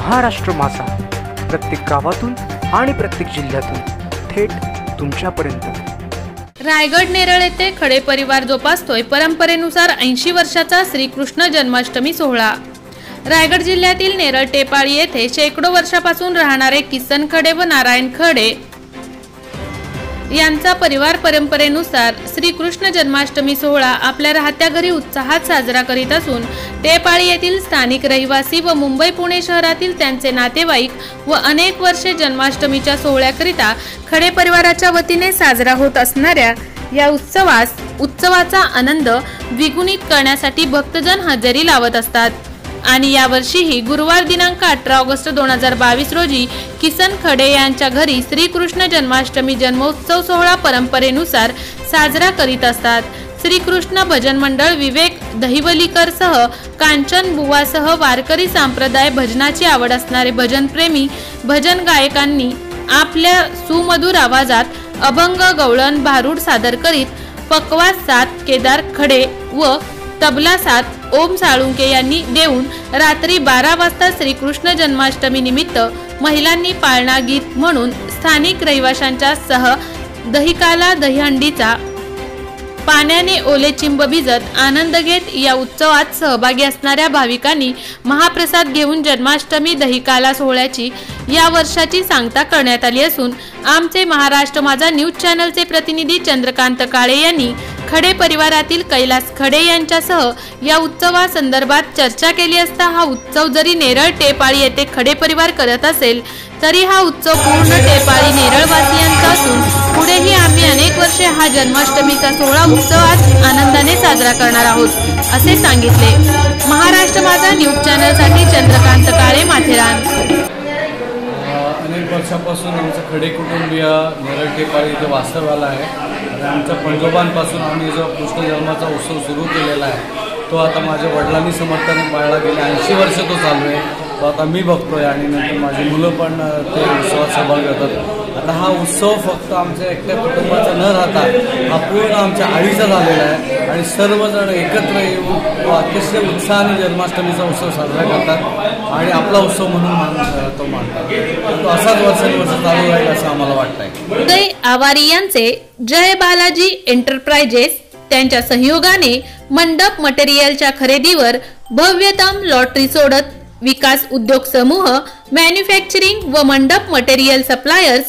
महाराष्ट्र माझा प्रत्येक गावातून आणि प्रत्येक जिल्ह्यातून थेट तुमच्यापर्यंत। रायगड नेरळ येथे खडे परिवार जोपासतोय परंपरेनुसार 80 वर्षाचा श्रीकृष्ण जन्माष्टमी सोहळा। रायगड जिल्ह्यातील नेरळ टेपाळी येथे शेकडो वर्षापासून राहणारे किसन खडे व नारायण खडे यांचा परिवार परंपरेनुसार श्रीकृष्ण जन्माष्टमी सोहळा आपल्या राहत्या घरी उत्साहात साजरा करीत असून टेपाळी येथील स्थानिक रहिवासी व मुंबई पुणे शहरातील त्यांचे नातेवाईक व अनेक वर्षे जन्माष्टमीच्या सोहळ्याकरिता खडे परिवाराच्या वतीने साजरा होत असणाऱ्या या उत्सवाचा आनंद द्विगुणित करण्यासाठी भक्तजन हजेरी लावत असतात आणि यावर्षीही गुरुवार दिनांक 18 ऑगस्ट 2022 रोजी किसन खडे यांच्या घरी श्रीकृष्ण जन्माष्टमी जन्मोत्सव सोहळा परंपरेनुसार साजरा करीत असतात। श्रीकृष्ण भजन मंडळ विवेक दहिवलीकर सह कांचन बुवासह वारकरी संप्रदाय भजनाची आवड असणारे भजनप्रेमी भजन गायकांनी आपल्या सुमधुर आवाजात अभंग गवळण भारूड सादर करीत पकवास सात केदार खडे व तबला सात ओम साळुंके यांनी देऊन रात्री 12 वाजता श्रीकृष्ण जन्माष्टमी निमित्त महिलांनी पाळणा गीत म्हणून स्थानिक रहिवाशांच्या सह दहीकाला दहीहंडीचा पाण्याने ओले चिंब भिजत आनंद घेत या उत्सवात सहभागी असणाऱ्या भाविकांनी महाप्रसाद घेऊन जन्माष्टमी दहीकाला सोहळ्याची या वर्षाची सांगता करण्यात आली असून आमचे महाराष्ट्र माझा न्यूज चॅनलचे प्रतिनिधी चंद्रकांत काळे यांनी खडे परिवारातील कैलास खडे यांच्यासह या उत्सवासंदर्भात चर्चा केली असता हा उत्सव जरी नेरळ टेपाळी येथे खडे परिवार करत असेल तरी हा उत्सव पूर्ण टेपाळी नेरळवासियांचा असून पुढेही आम्ही अनेक वर्षे हा जन्माष्टमीचा सोहळा उत्सवात आनंदाने साजरा करणार आहोत असे सांगितले। महाराष्ट्र माझा न्यूज चॅनलसाठी चंद्रकांत काळे माथेरान। अनेक वर्षापासून आमचं खडे कुटुंबीय नेरळ टेपाळी इथे वास्तव्याला आहे आणि आमच्या पंजोबांपासून आम्ही जो कृष्ण जन्माचा उत्सव सुरू केलेला आहे तो आता माझ्या वडिलांनी समर्थन पाळला गेले 80 वर्ष तो चालू आहे। तो आता मी बघतोय आणि नंतर माझी मुलं पण ते उत्सवात सहभागी होतात। आता हा उत्सव फक्त आमच्या एकट्या कुटुंबाचा न राहता हा पूर्ण आमच्या आळीचा झालेला आहे आणि सर्वजण एकत्र येऊन अतिशय उत्साहाने जन्माष्टमीचा उत्सव साजरा करतात आणि आपला उत्सव म्हणून तो मानतात। तो असाच वर्षानुवर्ष चालू राहील असं आम्हाला वाटतंय। उदय आवारी यांचे जय बालाजी एंटरप्राइजेस त्यांच्या सहयोगाने मंडप मटेरियलच्या खरेदीवर भव्यतम लॉटरी सोडत विकास उद्योग समूह मॅन्युफॅक्चरिंग व मंडप मटेरियल सप्लायर्स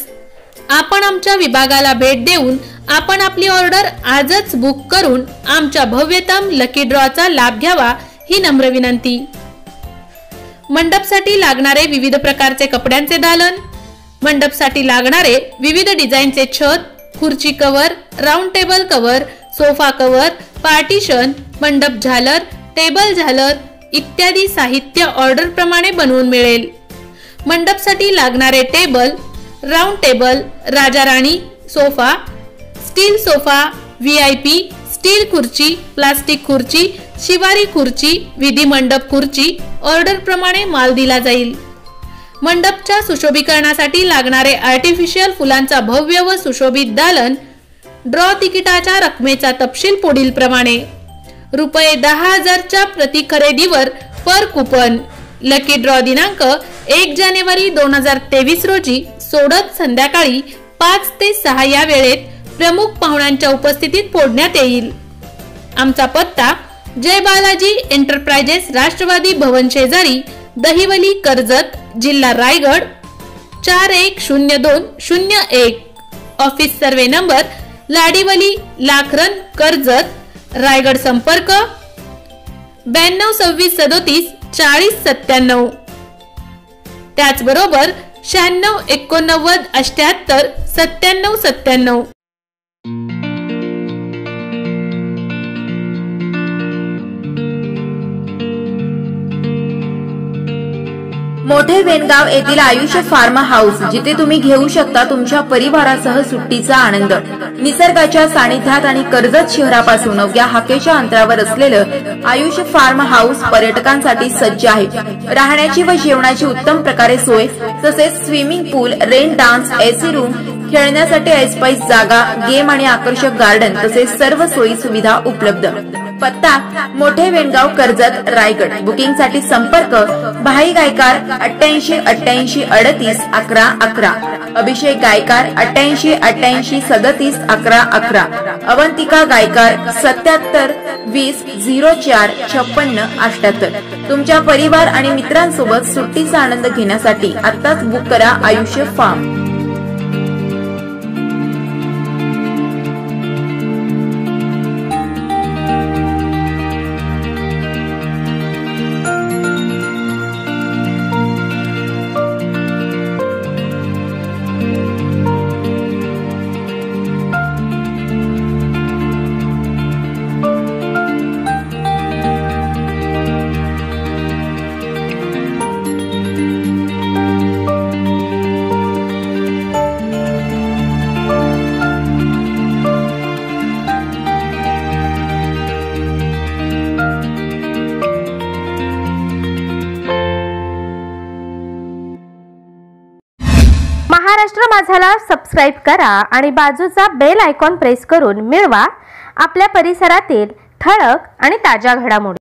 आपण आमच्या विभागाला भेट देऊन आपण आपली ऑर्डर आजच बुक करून आमच्या भव्यतम लकी ड्रॉचा लाभ घ्यावा ही नम्र विनंती। मंडपसाठी लागणारे विविध प्रकारचे कपड्यांचे दालन, मंडपसाठी लागणारे विविध डिझाईनचे छत, खुर्ची cover, round table cover, sofa cover, partition, मंडप झालर, टेबल झालर इत्यादी साहित्य ऑर्डर प्रमाणे बनवून मिळेल। मंडपसाठी लागणारे टेबल, राऊंड टेबल, राजा राणी sofa, steel sofa, VIP steel खुर्ची, प्लास्टिक खुर्ची, शिवारी खुर्ची, विधी मंडप खुर्ची ऑर्डर प्रमाणे माल दिला जाईल। मंडपच्या सुशोभीकरणासाठी लागणारे आर्टिफिशियल फुलांचा भव्य व सुशोभित दालन, ड्रॉ तिकिटाच्या रकमेचा तपशील पुढील प्रमाणे रुपये 10,000च्या प्रति खरेदीवर पर कुपन। लकी ड्रॉ दिनांक 1 जानेवारी 2023 रोजी सोडत संध्याकाळी 5 ते 6 या वेळेत प्रमुख पाहुण्यांच्या उपस्थितीत फोडण्यात येईल। आमचा पत्ता जय बालाजी एंटरप्राइजेस राष्ट्रवादी भवन शेजारी दहिवली कर्जत जिल्हा Raigad 410201। Office survey number Ladivali Lakhran Karjat Raigad. संपर्क 92 26 37 40 97। त्याचबरोबर 96 89 78 97 97। मोठे वेनगाव येथील आयुष्य फार्म हाऊस, जिथे तुम्ही घेऊ शकता तुमच्या परिवारासह सुट्टीचा आनंद। निसर्गाच्या सानिध्यात आणि कर्जत शहरापासून अवघ्या हाकेच्या अंतरावर असलेलं आयुष्य फार्म हाऊस पर्यटकांसाठी सज्ज आहे। राहण्याची व जेवणाची उत्तम प्रकारे सोय, तसेच स्विमिंग पूल, रेन डान्स, AC रूम, खेळण्यासाठी ऐसपैस जागा, गेम आणि आकर्षक गार्डन तसेच सर्व सोयी सुविधा उपलब्ध। पत्ता मोठे वेणगाव कर्जत रायगड। बुकिंगसाठी संपर्क भाई गायकार 88 88 38 11 11, अभिषेक गायकार 88 88 37 11 11, अवंतिका गायकार 77 20 04 56 78। तुमच्या परिवार आणि मित्रांसोबत सुट्टीचा आनंद घेण्यासाठी आत्ताच बुक करा आयुष्य फार्म। महाराष्ट्र माझाला सबस्क्राइब करा आणि बाजूचा बेल आयकॉन प्रेस करून मिळवा आपल्या परिसरातील ठळक आणि ताज्या घडामोडी।